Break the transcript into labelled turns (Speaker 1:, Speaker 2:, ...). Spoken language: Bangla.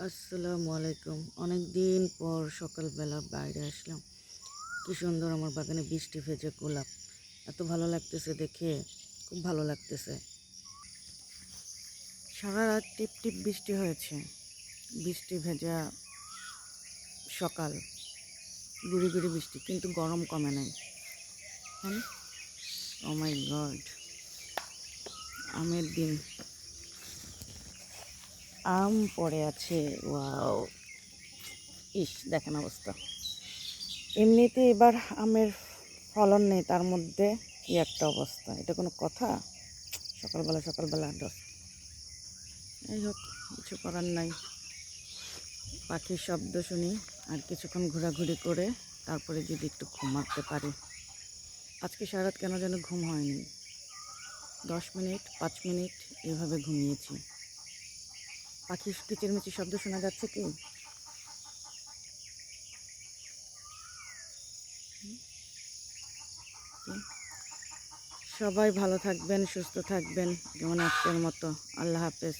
Speaker 1: আসসালামু আলাইকুম। অনেক দিন পর সকালবেলা বাইরে আসলাম। কি সুন্দর আমার বাগানে বৃষ্টি ভেজা গোলাপ। এত ভালো লাগতেছে দেখে, খুব ভালো লাগতেছে। সারা রাত টিপ টিপ বৃষ্টি হয়েছে। বৃষ্টি ভেজা সকাল, গুড়ি গুড়ি বৃষ্টি, কিন্তু গরম কমে নাই। হ্যাঁ, ও মাই গড, আমের দিন। আম পড়ে আছে, ওয়াও! ইস, দেখেন অবস্থা। এমনিতে এবার আমের ফলন নেই, তার মধ্যে কি একটা অবস্থা! এটা কোনো কথা? সকালবেলা সকালবেলা ডস, যাই হোক, কিছু করার নাই। পাখির শব্দ শুনি, আর কিছুক্ষণ ঘোরাঘুরি করে তারপরে যদি একটু ঘুমাতে পারি। আজকে সারা রাত কেন যেন ঘুম হয়নি। 10 মিনিট 5 মিনিট এভাবে ঘুমিয়েছি। পাখির কিচিরমিচির শব্দ শোনা যাচ্ছে কি? সবাই ভালো থাকবেন, সুস্থ থাকবেন, যেমন আজকের মতো। আল্লাহ হাফেজ।